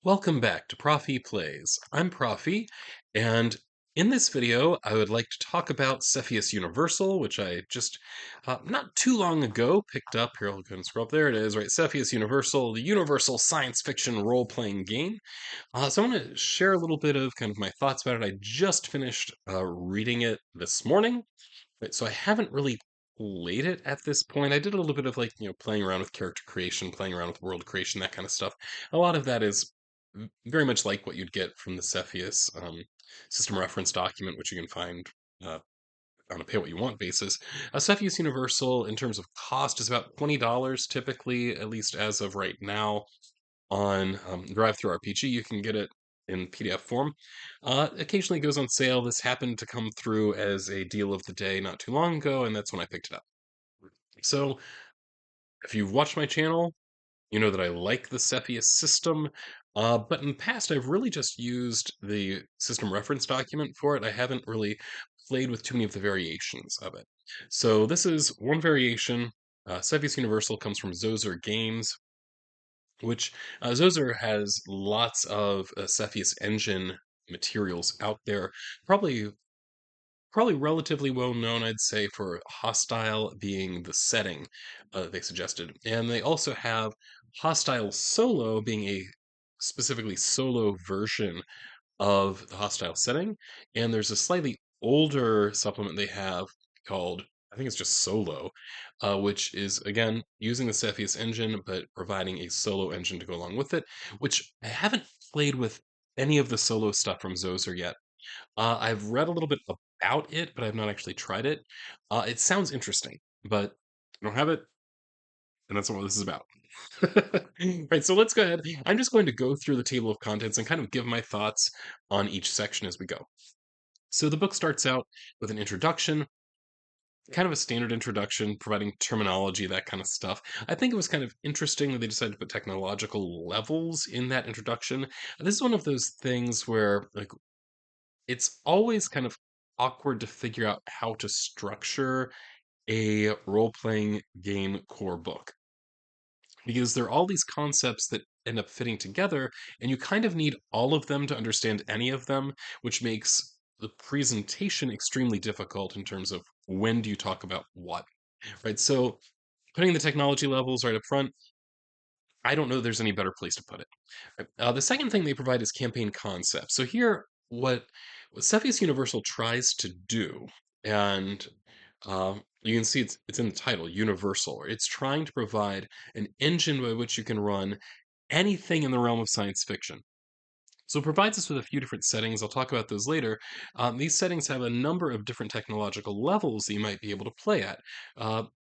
Welcome back to Prof E Plays. I'm Prof E, and in this video, I would like to talk about Cepheus Universal, which I just not too long ago picked up. Here, I'll go and scroll up. There it is, right? Cepheus Universal, the universal science fiction role playing game. So I want to share a little bit of kind of my thoughts about it. I just finished reading it this morning, right? So I haven't really played it at this point. I did a little bit of playing around with character creation, playing around with world creation, that kind of stuff. A lot of that is very much like what you'd get from the Cepheus System Reference Document, which you can find uh, on a pay what you want basis. Cepheus Universal, in terms of cost, is about $20 typically, at least as of right now, on Drive Through RPG. You can get it in PDF form. Occasionally goes on sale. This happened to come through as a deal of the day not too long ago, and that's when I picked it up. So, if you've watched my channel, you know that I like the Cepheus system, but in the past I've really just used the system reference document for it. I haven't really played with too many of the variations of it. So this is one variation. Cepheus Universal comes from Zoser Games, which Zoser has lots of Cepheus engine materials out there. Probably probably relatively well known, I'd say, for Hostile being the setting they suggested. And they also have Hostile Solo being a specifically solo version of the Hostile setting. And there's a slightly older supplement they have called, I think it's just Solo, which is, again, using the Cepheus engine, but providing a solo engine to go along with it, which I haven't played with any of the solo stuff from Zoser yet. I've read a little bit about it, but I've not actually tried it. It sounds interesting, but I don't have it, and that's not what this is about. Right, so let's go ahead. I'm just going to go through the table of contents and kind of give my thoughts on each section as we go. So the book starts out with an introduction, kind of a standard introduction, providing terminology, that kind of stuff. I think it was kind of interesting that they decided to put technological levels in that introduction. This is one of those things where, like, it's always kind of awkward to figure out how to structure a role playing game core book because there are all these concepts that end up fitting together, and you kind of need all of them to understand any of them, which makes the presentation extremely difficult in terms of when do you talk about what, right? So, putting the technology levels right up front, I don't know there's any better place to put it. Right? The second thing they provide is campaign concepts. So here, what Cepheus Universal tries to do, and you can see it's in the title, Universal. It's trying to provide an engine by which you can run anything in the realm of science fiction. So it provides us with a few different settings. I'll talk about those later. These settings have a number of different technological levels that you might be able to play at.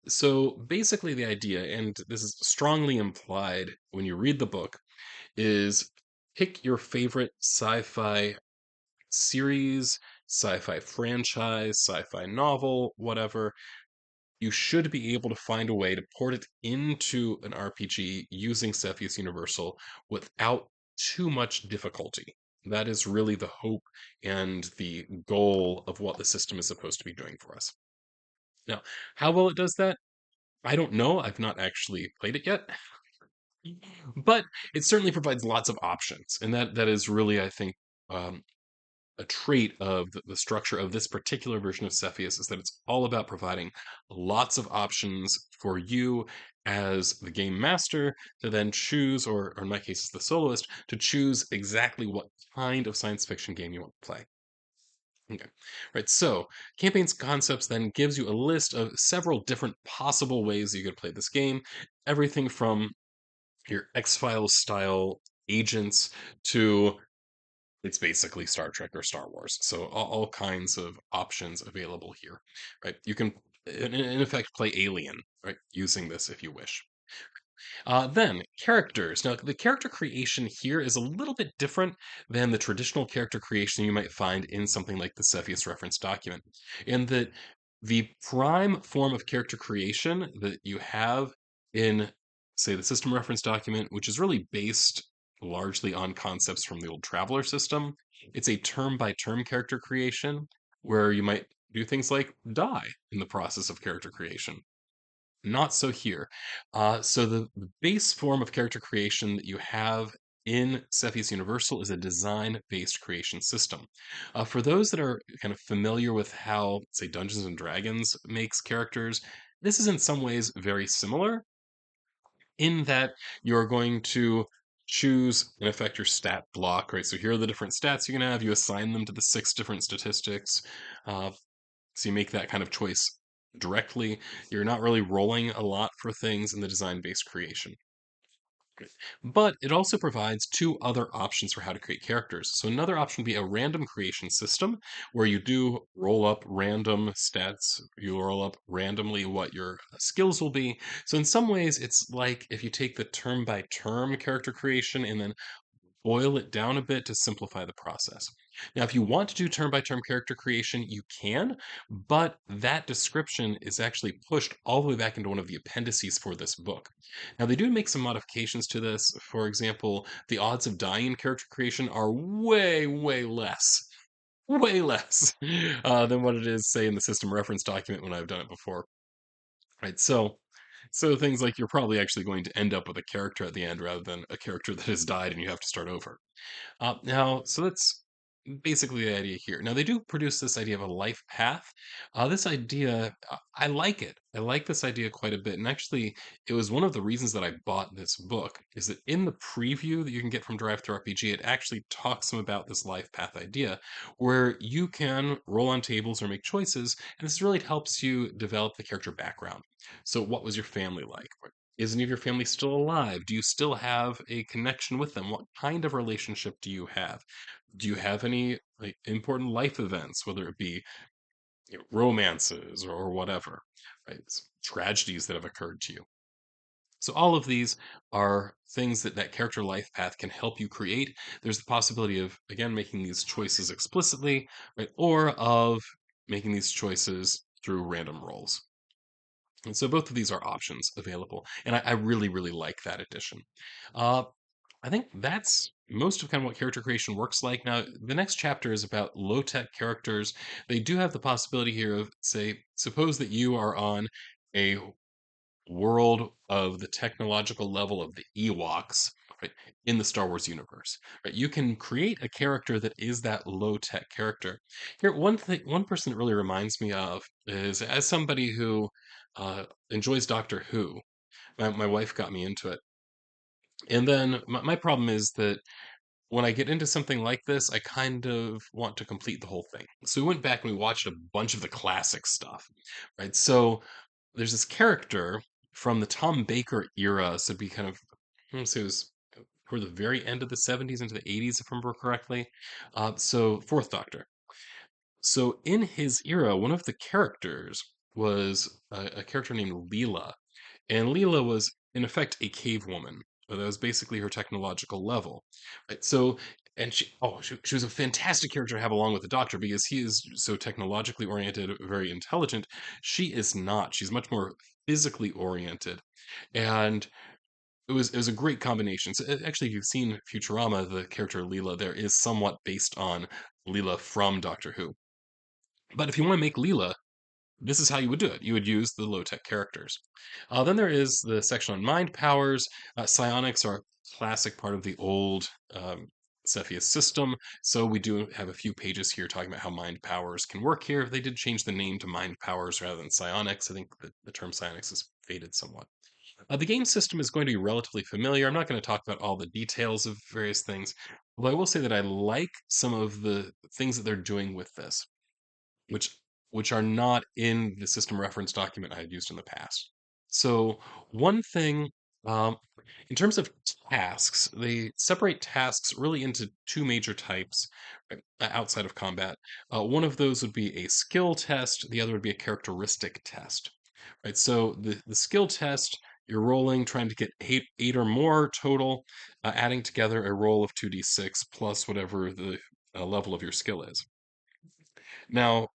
So basically, the idea, and this is strongly implied when you read the book, is pick your favorite sci-fi series, sci-fi franchise, sci-fi novel, whatever. You should be able to find a way to port it into an RPG using Cepheus Universal without too much difficulty. That is really the hope and the goal of what the system is supposed to be doing for us. Now, how well it does that, I don't know. I've not actually played it yet, but it certainly provides lots of options, and that is really, I think, um, a trait of the structure of this particular version of Cepheus is that it's all about providing lots of options for you as the game master to then choose, or in my case, as the soloist, to choose exactly what kind of science fiction game you want to play. Okay, right. So, campaign's concepts then gives you a list of several different possible ways you could play this game. Everything from your X-Files style agents to it's basically Star Trek or Star Wars. So all kinds of options available here, right? You can, in effect, play Alien, right, using this if you wish. Then characters. Now the character creation here is a little bit different than the traditional character creation you might find in something like the Cepheus reference document, in that the prime form of character creation that you have in, say, the system reference document, which is really based largely on concepts from the old Traveler system. It's a term by term character creation where you might do things like die in the process of character creation. Not so here. So the base form of character creation that you have in Cepheus Universal is a design-based creation system. For those that are kind of familiar with how, say, Dungeons and Dragons makes characters, this is in some ways very similar in that you're going to choose and affect your stat block, right? So here are the different stats you can have. You assign them to the six different statistics. Uh, so you make that kind of choice directly. You're not really rolling a lot for things in the design-based creation. But it also provides two other options for how to create characters. So another option would be a random creation system where you do roll up random stats. You roll up randomly what your skills will be. So in some ways, it's like if you take the term by term character creation and then boil it down a bit to simplify the process. Now, if you want to do term by term character creation, you can, but that description is actually pushed all the way back into one of the appendices for this book. Now, they do make some modifications to this. For example, the odds of dying in character creation are way less than what it is, say, in the system reference document when I've done it before. Right. So things like you're probably actually going to end up with a character at the end rather than a character that has died and you have to start over. So that's basically the idea here. Now, they do produce this idea of a life path. This idea, I like it. I like this idea quite a bit. And actually, it was one of the reasons that I bought this book, is that in the preview that you can get from Drive Through RPG, it actually talks some about this life path idea, where you can roll on tables or make choices. And this really helps you develop the character background. So, what was your family like? Is any of your family still alive? Do you still have a connection with them? What kind of relationship do you have? Do you have any like important life events, whether it be romances or whatever, right? Tragedies that have occurred to you. So all of these are things that that character life path can help you create. There's the possibility of again making these choices explicitly, right, or of making these choices through random rolls. And so both of these are options available, and I really, really like that addition. Uh, I think that's most of kind of what character creation works like. Now, the next chapter is about low tech characters. They do have the possibility here of, say, suppose that you are on a world of the technological level of the Ewoks, right, in the Star Wars universe. Right, you can create a character that is that low tech character. Here, one person that really reminds me of is as somebody who enjoys Doctor Who. My wife got me into it, and then my problem is that when I get into something like this, I kind of want to complete the whole thing. So we went back and we watched a bunch of the classic stuff, right? So there's this character from the Tom Baker era, so it'd be kind of, let's say it was toward the very end of the 70s into the 80s, if I remember correctly. So Fourth Doctor. So in his era, one of the characters was a character named Leela, and Leela was, in effect, a cave woman. That was basically her technological level. Right? So, and she was a fantastic character to have along with the Doctor because he is so technologically oriented, very intelligent. She is not. She's much more physically oriented. And it was a great combination. So actually, if you've seen Futurama, the character Leela there is somewhat based on Leela from Doctor Who. But if you want to make Leela, this is how you would do it. You would use the low-tech characters. Then there is the section on mind powers. Psionics are a classic part of the old Cepheus system, so we do have a few pages here talking about how mind powers can work here. They did change the name to mind powers rather than psionics. I think the term psionics has faded somewhat. The game system is going to be relatively familiar. I'm not going to talk about all the details of various things, but I will say that I like some of the things that they're doing with this which which are not in the system reference document I had used in the past. So one thing, um, in terms of tasks, they separate tasks really into two major types right, outside of combat. One of those would be a skill test. The other would be a characteristic test. Right. So the skill test. You're rolling, trying to get eight or more total, adding together a roll of 2d6 plus whatever the level of your skill is. Now,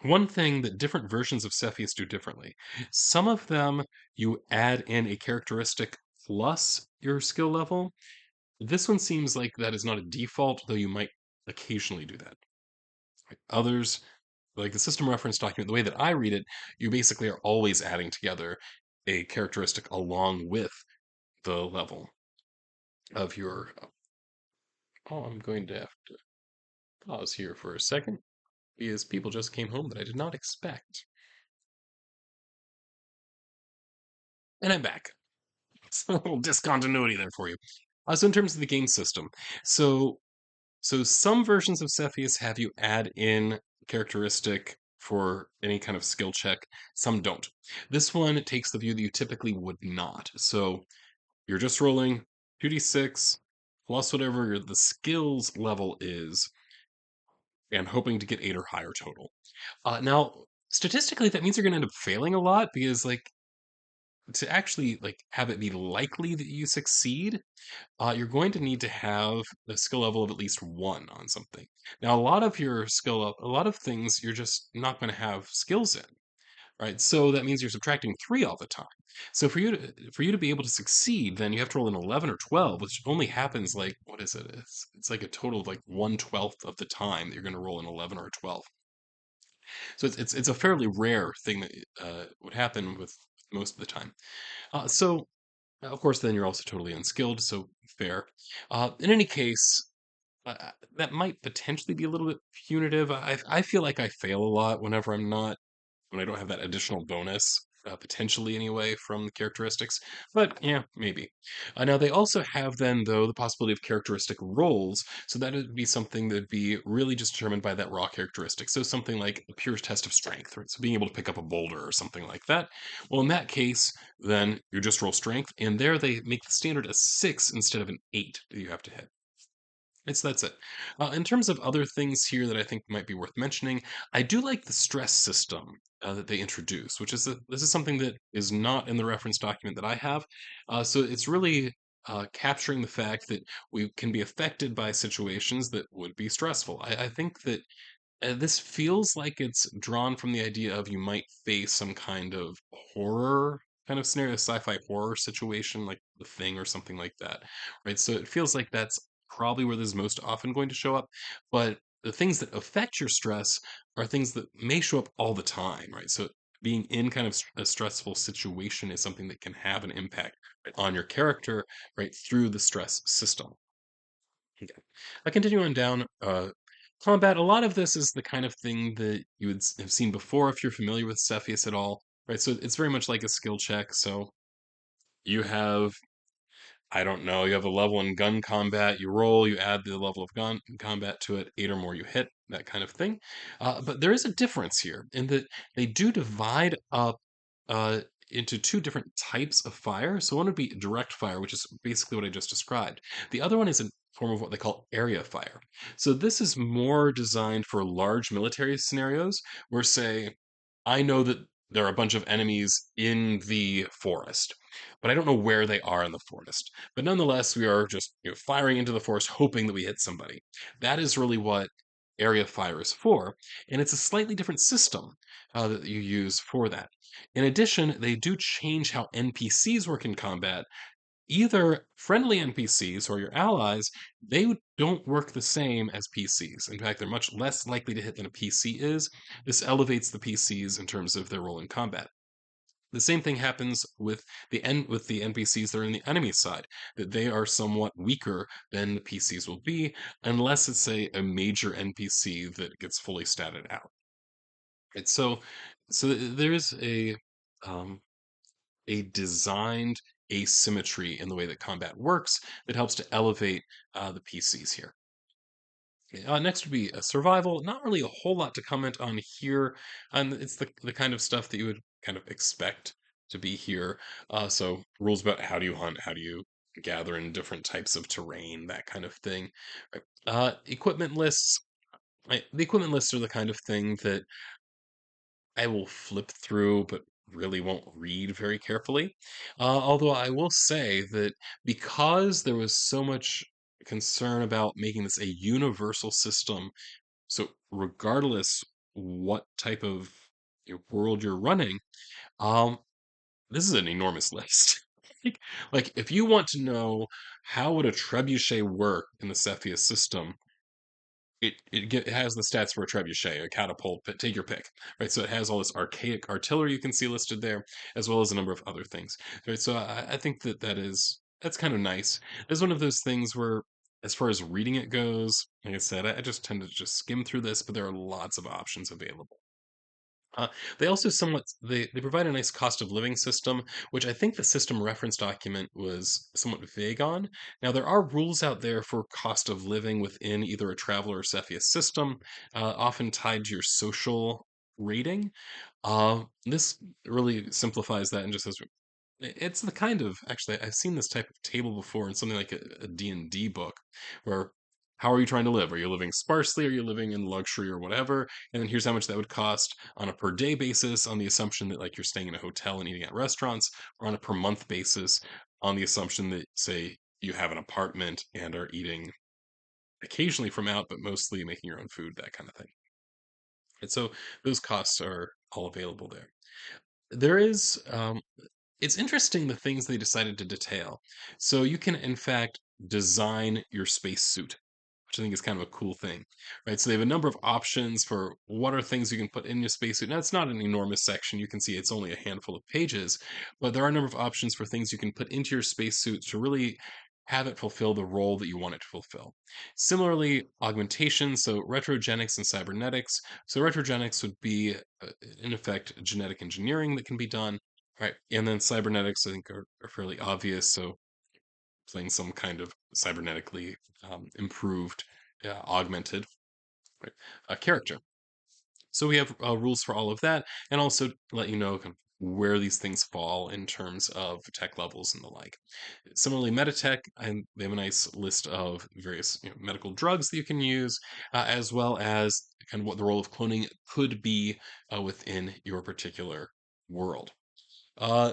one thing that different versions of Cepheus do differently. Some of them you add in a characteristic plus your skill level. This one seems like that is not a default, though you might occasionally do that. Others, like the system reference document, the way that I read it, you basically are always adding together a characteristic along with the level. of your. Oh, I'm going to have to pause here for a second because people just came home that I did not expect. And I'm back. A little discontinuity there for you. So in terms of the game system, so some versions of Cepheus have you add in characteristic for any kind of skill check. Some don't. This one takes the view that you typically would not. So you're just rolling 2d6 plus whatever the skills level is, and hoping to get 8 or higher total. Now, statistically, that means you're going to end up failing a lot because, like, to actually like have it be likely that you succeed, you're going to need to have a skill level of at least 1 on something. Now, a lot of your skill up, a lot of things you're just not going to have skills in, right? So that means you're subtracting 3 all the time. So for you to be able to succeed, then you have to roll an 11 or 12, which only happens like what is it? It's like a total of like 1/12 of the time that you're going to roll an 11 or a 12. So it's a fairly rare thing that would happen with most of the time. So of course, then you're also totally unskilled, so fair. In any case, that might potentially be a little bit punitive. I feel like I fail a lot whenever when I don't have that additional bonus, potentially anyway, from the characteristics. But yeah, maybe. Now they also have then though the possibility of characteristic rolls, so that would be something that'd be really just determined by that raw characteristic. So something like a pure test of strength, right? So being able to pick up a boulder or something like that. Well, in that case, then you just roll strength, and there they make the standard a 6 instead of an 8 that you have to hit. That's it. In terms of other things here that I think might be worth mentioning, I do like the stress system that they introduce, which is this is something that is not in the reference document that I have. So it's really capturing the fact that we can be affected by situations that would be stressful. I think that this feels like it's drawn from the idea of you might face some kind of horror kind of scenario, sci-fi horror situation like The Thing or something like that, right? So it feels like that's probably where this is most often going to show up. But the things that affect your stress are things that may show up all the time, right? So being in kind of a stressful situation is something that can have an impact, right, on your character, right, through the stress system. Okay. I continue on down. Combat. A lot of this is the kind of thing that you would have seen before if you're familiar with Cepheus at all, right? So it's very much like a skill check. So you have, I don't know, you have a level in gun combat. You roll, you add the level of gun combat to it, 8 or more you hit, that kind of thing. But there is a difference here in that they do divide up uh, into 2 different types of fire. So one would be direct fire, which is basically what I just described. The other one is a form of what they call area fire. So this is more designed for large military scenarios where, say, I know that there are a bunch of enemies in the forest, but I don't know where they are in the forest. But nonetheless, we are just firing into the forest, hoping that we hit somebody. That is really what area fire is for, and it's a slightly different system that you use for that. In addition, they do change how NPCs work in combat. Either friendly NPCs or your allies, they don't work the same as PCs. In fact, they're much less likely to hit than a PC is. This elevates the PCs in terms of their role in combat. The same thing happens with with the NPCs that are in the enemy side, that they are somewhat weaker than the PCs will be, unless it's a major NPC that gets fully statted out. Right? So there is um, a designed asymmetry in the way that combat works that helps to elevate the PCs here. Next would be survival. Not really a whole lot to comment on here. It's the kind of stuff that you would kind of expect to be here. So rules about how do you hunt, how do you gather in different types of terrain, that kind of thing. Right. Equipment lists. The equipment lists are the kind of thing that I will flip through, but really won't read very carefully. Although I will say that because there was so much concern about making this a universal system, so regardless what type of world you're running, um, this is an enormous list. like, if you want to know how would a trebuchet work in the Cepheus system, it has the stats for a trebuchet, a catapult, but take your pick, right? So it has all this archaic artillery you can see listed there, as well as a number of other things, right? So I think that that is That's kind of nice. It's one of those things where, as far as reading it goes, like I said, I just tend to just skim through this, but there are lots of options available. Uh, they also they provide a nice cost of living system, which I think the system reference document was somewhat vague on. Now there are rules out there for cost of living within either a traveler or Cepheus system, often tied to your social rating. This really simplifies that and just says it's the kind of actually I've seen this type of table before in something like a D&D book where how are you trying to live? Are you living sparsely? Are you living in luxury or whatever? And then here's how much that would cost on a per day basis on the assumption that like you're staying in a hotel and eating at restaurants, or on a per month basis on the assumption that say you have an apartment and are eating occasionally from out, but mostly making your own food, that kind of thing. And so those costs are all available there. There is it's interesting the things they decided to detail. So you can, in fact, design your space suit, which I think is kind of a cool thing, right? So they have a number of options for what are things you can put in your spacesuit. Now, it's not an enormous section. You can see it's only a handful of pages, but there are a number of options for things you can put into your spacesuit to really have it fulfill the role that you want it to fulfill. Similarly, augmentation, so retrogenics and cybernetics. So retrogenics would be, in effect, genetic engineering that can be done. Right, and then cybernetics, I think, are fairly obvious. So playing some kind of cybernetically improved, augmented, right, character. So we have rules for all of that, and also let you know kind of where these things fall in terms of tech levels and the like. Similarly, Meditech, and they have a nice list of various medical drugs that you can use, as well as kind of what the role of cloning could be within your particular world.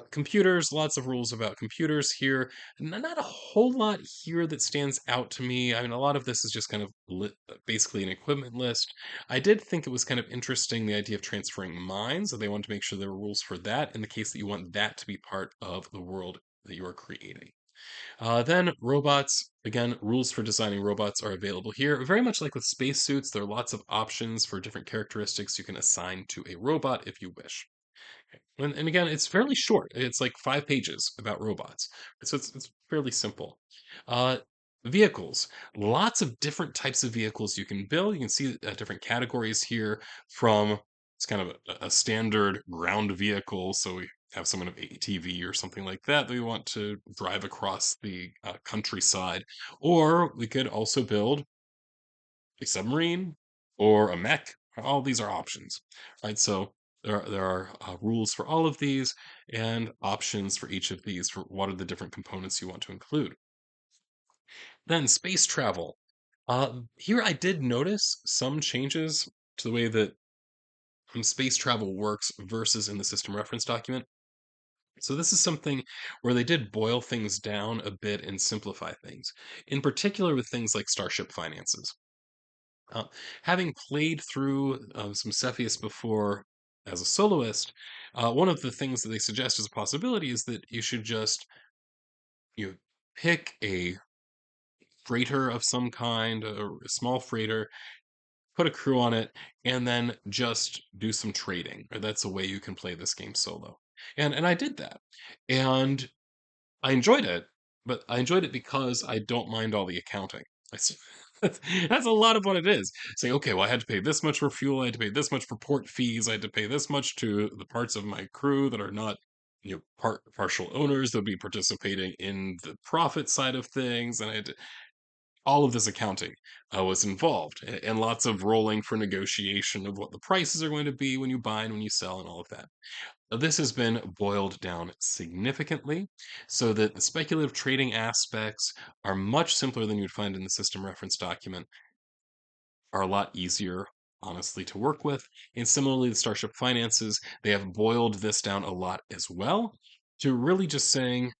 Computers, lots of rules about computers here. Not a whole lot here that stands out to me. I mean, a lot of this is just kind of basically an equipment list. I did think it was kind of interesting the idea of transferring minds, so they wanted to make sure there were rules for that in the case that you want that to be part of the world that you are creating. Then robots, again, rules for designing robots are available here. Very much like with spacesuits, there are lots of options for different characteristics you can assign to a robot if you wish. And again, it's fairly short. It's like 5 pages about robots. So it's fairly simple. Uh, vehicles, lots of different types of vehicles you can build. You can see different categories here from it's kind of a standard ground vehicle. So we have some kind of ATV or something like that that we want to drive across the countryside. Or we could also build a submarine or a mech. All these are options, right? So there are rules for all of these and options for each of these for what are the different components you want to include. Then space travel. Here I did notice some changes to the way that space travel works versus in the system reference document. So this is something where they did boil things down a bit and simplify things, in particular with things like starship finances. Uh, Having played through some Cepheus before as a soloist, one of the things that they suggest as a possibility is that you should just you pick a freighter of some kind, a small freighter, put a crew on it, and then just do some trading. Or that's a way you can play this game solo. And I did that, and I enjoyed it, but I enjoyed it because I don't mind all the accounting. That's that's a lot of what it is. Saying, okay, well, I had to pay this much for fuel, I had to pay this much for port fees, I had to pay this much to the parts of my crew that are not, partial owners that would be participating in the profit side of things, and I had to, all of this accounting was involved, and lots of rolling for negotiation of what the prices are going to be when you buy and when you sell, and all of that. This has been boiled down significantly so that the speculative trading aspects are much simpler than you'd find in the system reference document, are a lot easier, honestly, to work with. And similarly, the Starship finances, they have boiled this down a lot as well to really just saying,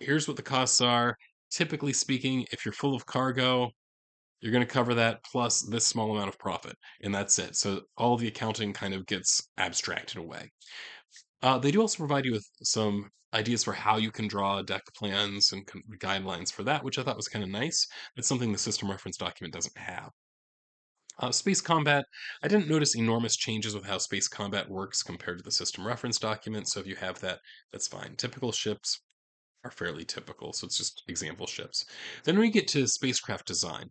here's what the costs are. Typically speaking, if you're full of cargo, you're going to cover that plus this small amount of profit, and that's it. So all the accounting kind of gets abstracted away. They do also provide you with some ideas for how you can draw deck plans and guidelines for that, which I thought was kind of nice. It's something the system reference document doesn't have. Space combat, I didn't notice enormous changes with how space combat works compared to the system reference document, so if you have that, that's fine. Typical ships, are fairly typical, so it's just example ships. Then we get to spacecraft design.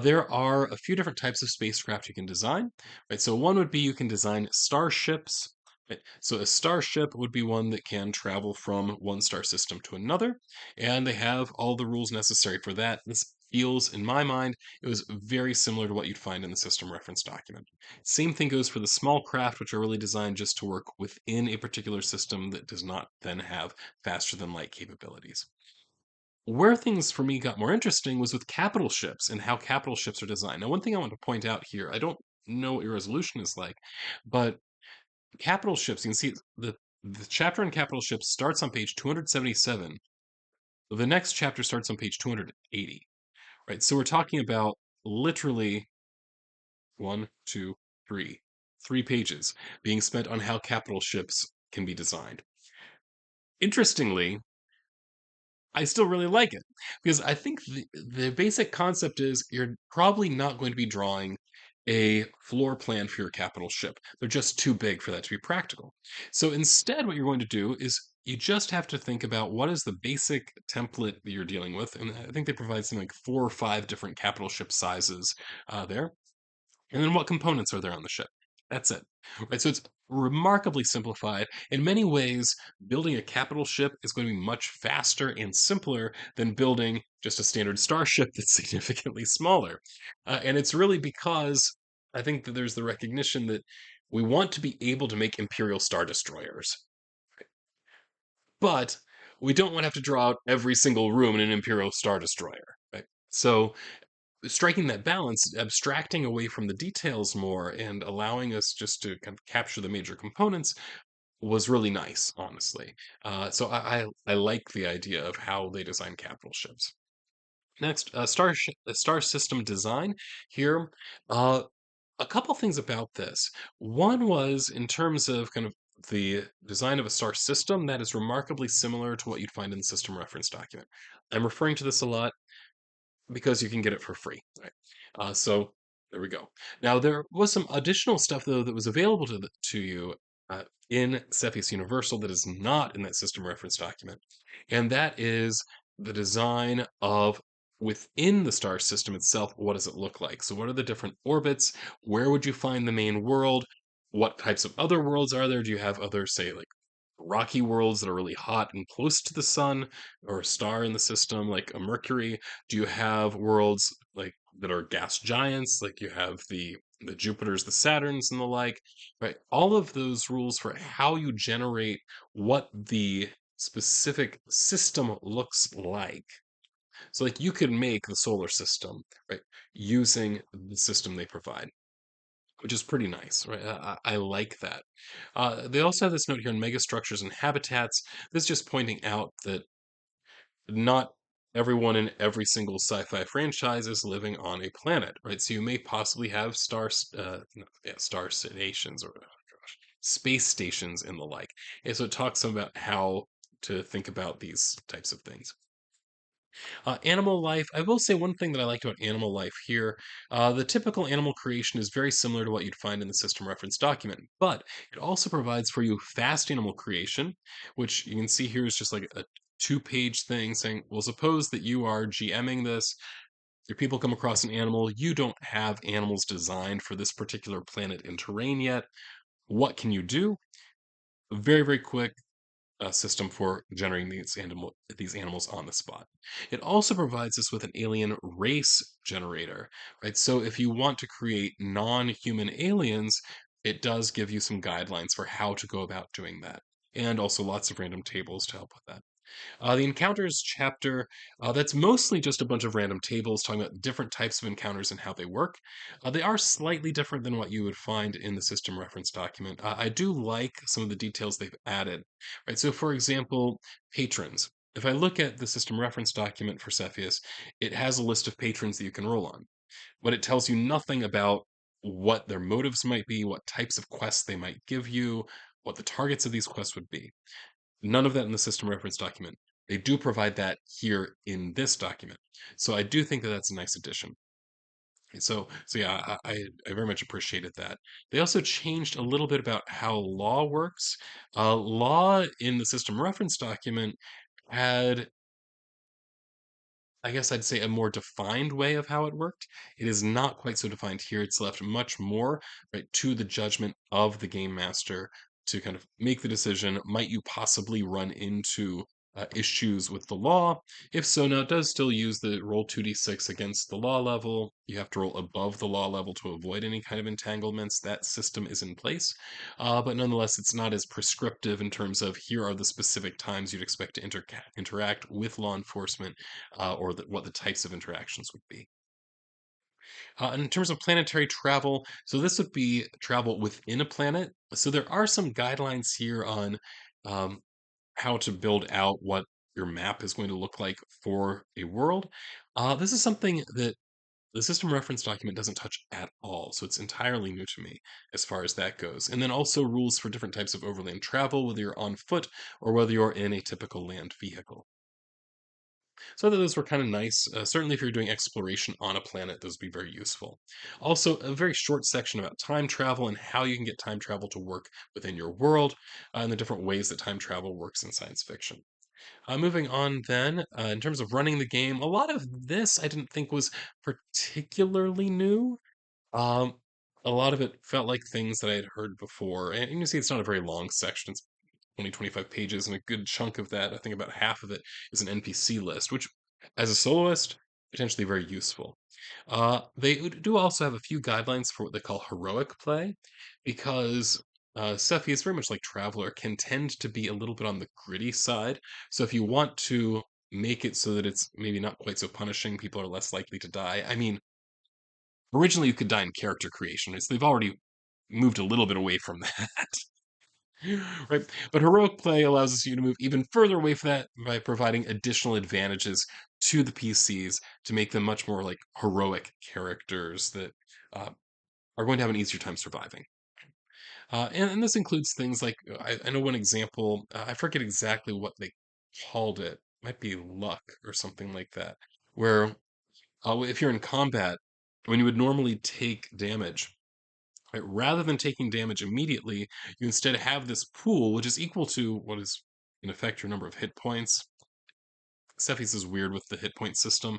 There are a few different types of spacecraft you can design, right? So one would be you can design starships. Right? So a starship would be one that can travel from one star system to another, and they have all the rules necessary for that. This feels, in my mind, it was very similar to what you'd find in the system reference document. Same thing goes for the small craft, which are really designed just to work within a particular system that does not then have faster than light capabilities. Where things for me got more interesting was with capital ships and how capital ships are designed. Now, one thing I want to point out here, I don't know what your resolution is like, but capital ships, you can see the chapter on capital ships starts on page 277. The next chapter starts on page 280, right? So we're talking about literally one, two, three pages being spent on how capital ships can be designed. Interestingly, I still really like it because I think the basic concept is you're probably not going to be drawing a floor plan for your capital ship. They're just too big for that to be practical. So instead, what you're going to do is you just have to think about what is the basic template that you're dealing with. And I think they provide something like 4 or 5 different capital ship sizes there. And then what components are there on the ship? That's it. Right. So it's remarkably simplified. In many ways, building a capital ship is going to be much faster and simpler than building just a standard starship that's significantly smaller. And it's really because I think that there's the recognition that we want to be able to make Imperial Star Destroyers, but we don't want to have to draw out every single room in an Imperial Star Destroyer. Right. So striking that balance, abstracting away from the details more and allowing us just to kind of capture the major components was really nice, honestly. So I like the idea of how they design capital ships. Next, star system design. Here, uh, a couple things about this. One was in terms of kind of the design of a star system that is remarkably similar to what you'd find in the system reference document. I'm referring to this a lot because you can get it for free, right? So there we go. Now there was some additional stuff though that was available to you in Cepheus Universal that is not in that system reference document, and that is the design of within the star system itself. What does it look like? So what are the different orbits? Where would you find the main world? What types of other worlds are there? Do you have other, say, like rocky worlds that are really hot and close to the sun, or a star in the system like a Mercury? Do you have worlds like that are gas giants, like you have the Jupiters, the Saturns, and the like, right? All of those rules for how you generate what the specific system looks like. So, like, you could make the solar system, right, using the system they provide, which is pretty nice, right? I like that. They also have this note here on megastructures and habitats. This is just pointing out that not everyone in every single sci-fi franchise is living on a planet, right? So you may possibly have star stations or space stations and the like. And so it talks about how to think about these types of things. Animal life. I will say one thing that I liked about animal life here. The typical animal creation is very similar to what you'd find in the system reference document, but it also provides for you fast animal creation, which you can see here is just like a 2 page thing saying, well, suppose that you are GMing this. Your people come across an animal. You don't have animals designed for this particular planet and terrain yet. What can you do? Very, very quick system for generating these animals on the spot. It also provides us with an alien race generator, right? So if you want to create non-human aliens, it does give you some guidelines for how to go about doing that, and also lots of random tables to help with that. The encounters chapter, that's mostly just a bunch of random tables talking about different types of encounters and how they work. They are slightly different than what you would find in the system reference document. I do like some of the details they've added. Right. So, for example, patrons. If I look at the system reference document for Cepheus, it has a list of patrons that you can roll on, but it tells you nothing about what their motives might be, what types of quests they might give you, what the targets of these quests would be. None of that in the system reference document. They do provide that here in this document. So I do think that that's a nice addition. So yeah, I very much appreciated that. They also changed a little bit about how law works. Law in the system reference document had, I guess I'd say, a more defined way of how it worked. It is not quite so defined here. It's left much more right to the judgment of the game master to kind of make the decision. Might you possibly run into issues with the law? If so, now it does still use the roll 2d6 against the law level. You have to roll above the law level to avoid any kind of entanglements. That system is in place. But nonetheless, it's not as prescriptive in terms of here are the specific times you'd expect to interact with law enforcement or what the types of interactions would be. In terms of planetary travel, so this would be travel within a planet. So there are some guidelines here on um, how to build out what your map is going to look like for a world. This is something that the system reference document doesn't touch at all, so it's entirely new to me as far as that goes. And then also rules for different types of overland travel, whether you're on foot or whether you're in a typical land vehicle. So I thought those were kind of nice. Certainly, if you're doing exploration on a planet, those would be very useful. Also, a very short section about time travel and how you can get time travel to work within your world and the different ways that time travel works in science fiction. Moving on, then, in terms of running the game, a lot of this I didn't think was particularly new. Um, a lot of it felt like things that I had heard before. And you see, it's not a very long section. It's 20, 25 pages, and a good chunk of that, I think about half of it, is an NPC list, which, as a soloist, potentially very useful. They do also have a few guidelines for what they call heroic play, because Cepheus, very much like Traveler, can tend to be a little bit on the gritty side. So if you want to make it so that it's maybe not quite so punishing, people are less likely to die. I mean, originally you could die in character creation. They've already moved a little bit away from that. Right. But heroic play allows us you to move even further away from that by providing additional advantages to the PCs to make them much more like heroic characters that uh, are going to have an easier time surviving. And this includes things like I know one example, I forget exactly what they called it, might be luck or something like that, where if you're in combat, when you would normally take damage, right, rather than taking damage immediately, you instead have this pool, which is equal to what is in effect your number of hit points. Cepheus is weird with the hit point system,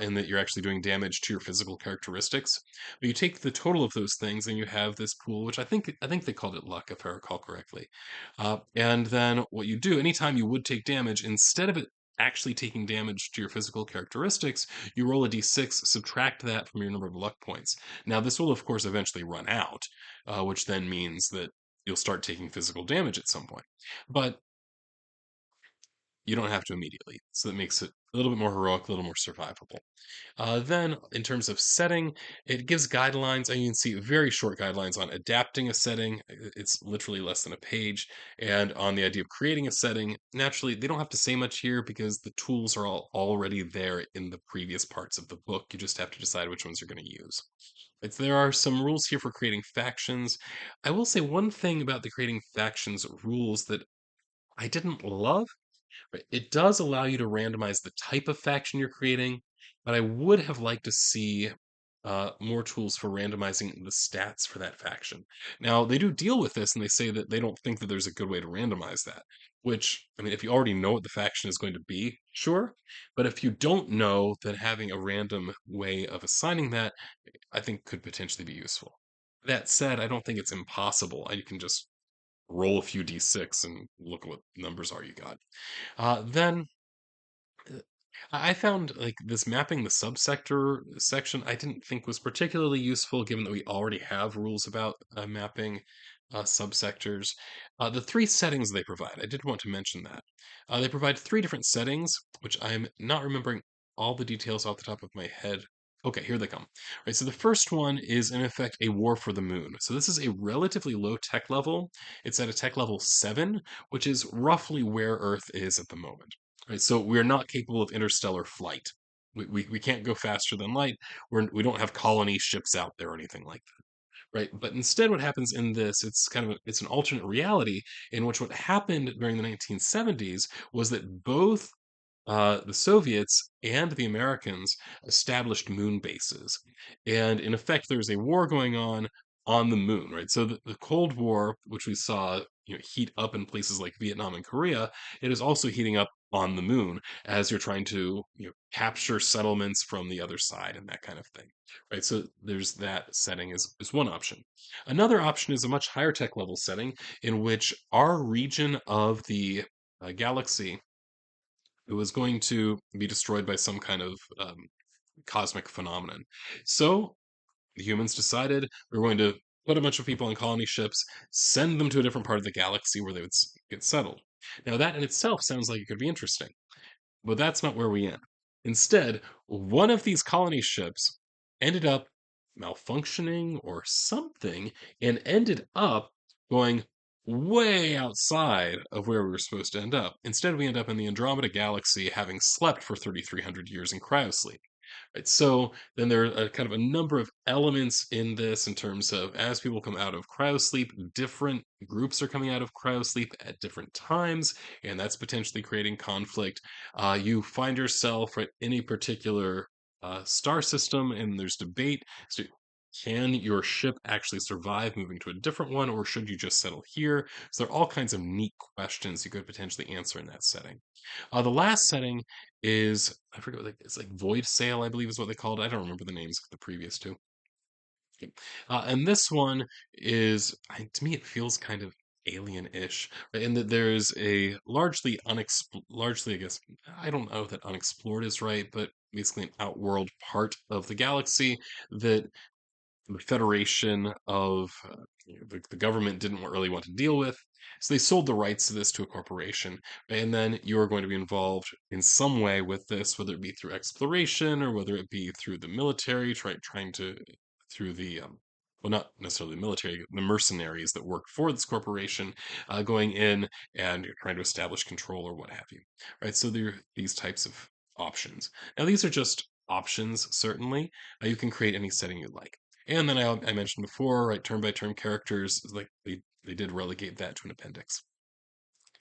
in that you're actually doing damage to your physical characteristics. But you take the total of those things, and you have this pool, which I think they called it luck, if I recall correctly. And then what you do, anytime you would take damage, instead of it actually taking damage to your physical characteristics, you roll a d6, subtract that from your number of luck points. Now, this will, of course, eventually run out, which then means that you'll start taking physical damage at some point. But you don't have to immediately. So that makes it a little bit more heroic, a little more survivable. Then, in terms of setting, it gives guidelines, and you can see very short guidelines on adapting a setting. It's literally less than a page. And on the idea of creating a setting, naturally, they don't have to say much here because the tools are all already there in the previous parts of the book. You just have to decide which ones you're going to use. There are some rules here for creating factions. I will say one thing about the creating factions rules that I didn't love. Right. It does allow you to randomize the type of faction you're creating, but I would have liked to see more tools for randomizing the stats for that faction. Now, they do deal with this, and they say that they don't think that there's a good way to randomize that. Which, I mean, if you already know what the faction is going to be, sure. But if you don't know, then having a random way of assigning that, I think, could potentially be useful. That said, I don't think it's impossible. You can just roll a few d6 and look at what numbers are you got. Then I found like this mapping the subsector section I didn't think was particularly useful given that we already have rules about mapping subsectors. The three settings they provide, I did want to mention that. They provide three different settings, which I'm not remembering all the details off the top of my head. Okay, here they come. Right, so the first one is in effect a war for the moon. So this is a relatively low tech level. It's at a tech level 7, which is roughly where Earth is at the moment. Right, so we're not capable of interstellar flight. We can't go faster than light. We don't have colony ships out there or anything like that. Right, but instead, what happens in this? It's kind of it's an alternate reality in which what happened during the 1970s was that both the Soviets and the Americans established moon bases, and in effect, there's a war going on on the moon, right? So the Cold War, which we saw, heat up in places like Vietnam and Korea, it is also heating up on the moon as you're trying to, capture settlements from the other side and that kind of thing, right? So there's that setting is one option. Another option is a much higher tech level setting in which our region of the galaxy, it was going to be destroyed by some kind of cosmic phenomenon. So the humans decided we were going to put a bunch of people on colony ships, send them to a different part of the galaxy where they would get settled. Now, that in itself sounds like it could be interesting, but that's not where we end. Instead, one of these colony ships ended up malfunctioning or something and ended up going way outside of where we were supposed to end up. Instead, we end up in the Andromeda Galaxy having slept for 3,300 years in cryosleep. Right. So then there are kind of a number of elements in this in terms of as people come out of cryosleep, different groups are coming out of cryosleep at different times, and that's potentially creating conflict. You find yourself at any particular star system, and there's debate. So can your ship actually survive moving to a different one, or should you just settle here? So there are all kinds of neat questions you could potentially answer in that setting. The last setting is I forget what it's like Void Sail, I believe is what they called it. I don't remember the names of the previous two. And this one is, to me, it feels kind of alien-ish, right? In that there's a largely, I guess, I don't know that unexplored is right, but basically an outworld part of the galaxy that the Federation of the government didn't really want to deal with. So they sold the rights to this to a corporation. And then you're going to be involved in some way with this, whether it be through exploration or whether it be through the military, trying to, through the, well, not necessarily the military, the mercenaries that work for this corporation, going in and trying to establish control or what have you. Right. So there are these types of options. Now, these are just options, certainly. You can create any setting you like. And then I mentioned before, right, turn by turn characters, like they did relegate that to an appendix.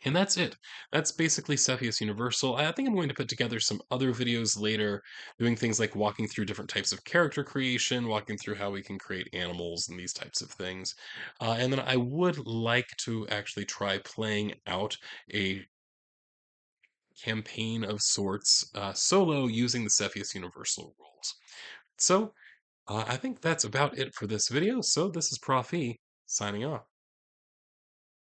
And that's it. That's basically Cepheus Universal. I think I'm going to put together some other videos later, doing things like walking through different types of character creation, walking through how we can create animals and these types of things. And then I would like to actually try playing out a campaign of sorts solo using the Cepheus Universal rules. So I think that's about it for this video. So this is Prof E signing off.